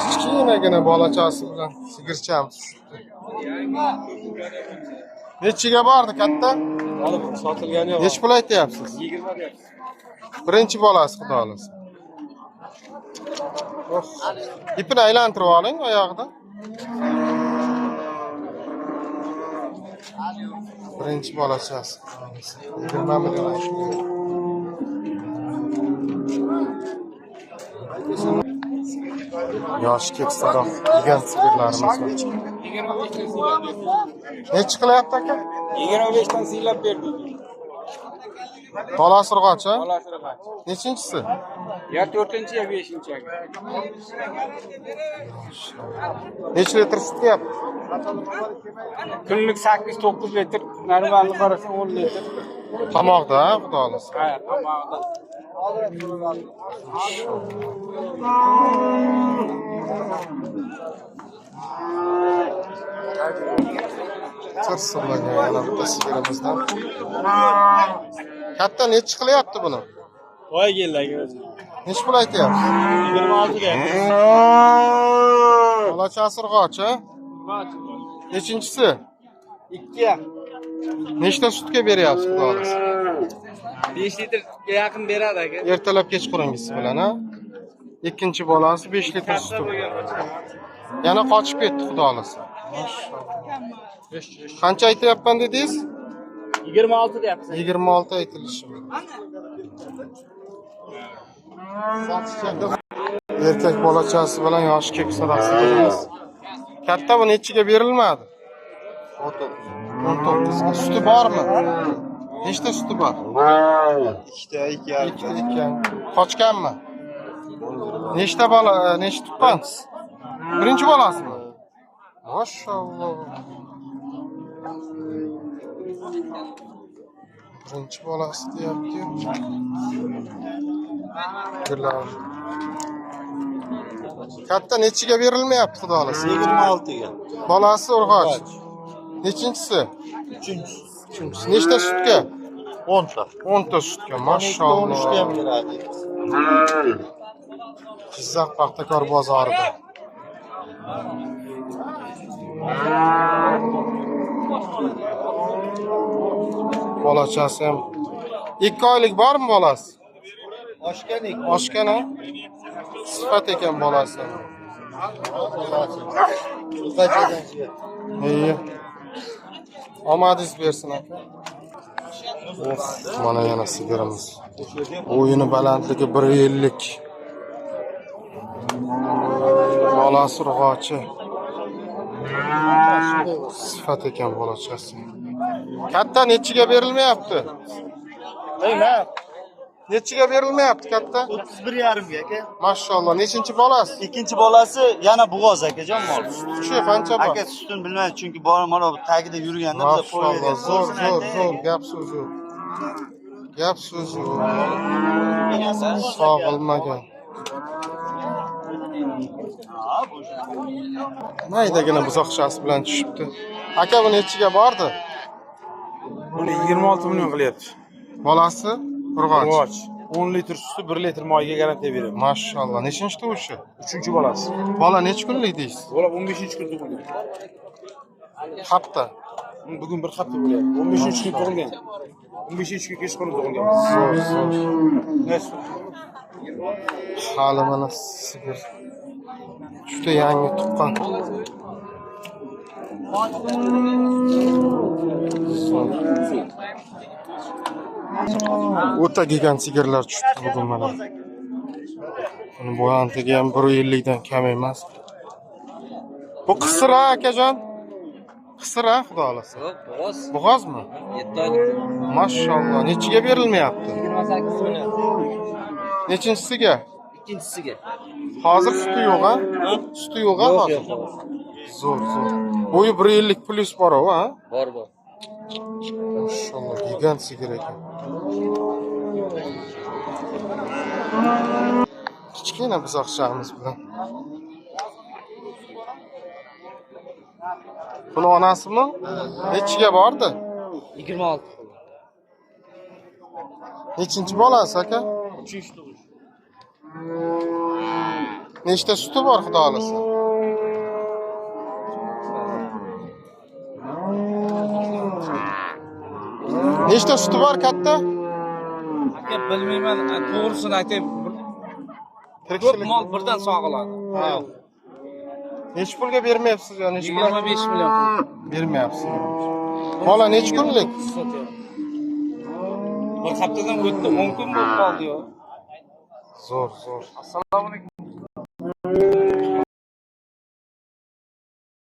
Kichkinagina bolachasi bilan sigirchamiz. Nechiga bordi katta? Olib sotilgani yo'q. Nech pul aytyapsiz? 20 deyapsiz. Birinchi bolasi xudo xolasa. İpini aylantirib oling oyog'idan. Birinchi bolachasi. 20 million ashula. Yosh keksaroq degan sigirlarimiz bor. 25 dan siylab Nech qilyapti aka? 25 dan siylab berdik. Bolasi urg'och, ha? Bolasini qach. Nechinchisi? Ya 4-chi ya 5-chi. Nech litr sut deyapti? Kunlik 8-9 litr, normalni qarasa 10 litr. Qamoqda, ha, xudo xolasa. Ha, tomog'ida. Tırsırlagan yana bitta sigirimizdan. Katta nech qilyapti buni? Voy keldi o'zi. Nech pul aytyapsiz? 26 ga. Bolachasi urg'och, ha? Nechinchisi? 2 ya. Nechta sutga beryapsiz xudo xolasa? 5 litrga yaqin beradi aka. Ertalab kechqurungisi bilan, ha? Ikkinchi bolasi 5 litr sut. Yana qochib ketdi xudo xolasa. Qancha aytyapman dedingiz? 26 deyapsiz. 26 aytilishi. Erkak bolachasi bilan yosh keksaroq sigirimiz. Katta bu nechiga berilmadi? 19 ga. Suti bormi? Nechta suti bor? 2 ekan. Qochganmi? Nechta bola, nechta tuqqan? Birinchi bolasimi? Maşallah. Birinchi bolasi deyapti-yu. G'ilay. Katta nechiga berilmayapti xudo xolasa? 26 ga. Bolasi urg'och. Nechinchisi? 3-chi. Nechta sutga? 10 ta. 10 ta sutga. Maşallah. 13 ta ham beradi. Jizzax Paxtakor bozorida. Bolachasi ham 2 oylik bormi bolasi? Oshgan, ha? Sifat ekan bolasi. İyi. Omadingiz bersin aka. Mana yana sigirimiz. O'yini balandligi 1.50. Bolasi urg'ochi. Sifat ekan bolachasi. Katta nechiga berilmayapti? Nechiga berilmayapti katta? 31,5 ga aka. Maşallah. Nechinchi bolasi? Ikkinchi bolasi yana bug'oz akajon mol. Shu qancha bor? Aka sutini bilmaydi chunki mana bu tagida yurganda biza Maşallah. Zo'r. Gap so'zi. Gap so'zi. Sog'ilmagan. Maydagina buzoqchasi bilan tushibdi. Aka bu nechiga bordi? Buni 26 million qilyapti. Bolasi urg'och. 10 litr suti 1 litr moyiga garantiya beraman. Maşallah. Nechinchi to'shi? 3-bolasi. Bola nech kunlik deysiz? Bola 15-kun tug'ilgan. Hafta. Bugun bir hafta bo'lyapti. 15-kun tug'ilgan. 15-kun kechqurun tug'ilgan. Zo'r. Nasıl? Hali mana sigir. Juda yangi tuqqan. O'ta gigant sigirlar tushibdi bugun mana. Buni bo'yantigi ham 1.50 dan kam emas. Bu qisir akajon? Qisir xudo xolasa. Yo'q, Bo'g'ozmi? 7 oylik. Maşallah. Nechiga berilmayapti? 28 million. Nechinchisiga? Ikkinchisiga. Hozir suti yo'q, ha? Suti yo'q, ha? Zo'r. Bo'yi 1.50 plus bor-ku, ha? Bor. Maşallah, gigant sigir ekan. Kichkina buzoqchamiz bilan. Buni onasimi? Nechiga bordi? 26. Nechinchi bolasi aka? 3-chi tug'ish. Nechta suti bor xudo xolasa? Nechta suti bor katta? Aka bilmayman, to'g'risini aytay. Ko'p Tirikchilik. mol birdan sog'iladi. Ha. Nech pulga bermayapsiz ya? Nech pul? 25 million pul. Bermayapsiz. Bola nech kunlik? Bir haftadan o'tdi, 10 kun bo'lib qoldi-yu. Zo'r, zo'r. Assalomu alaykum.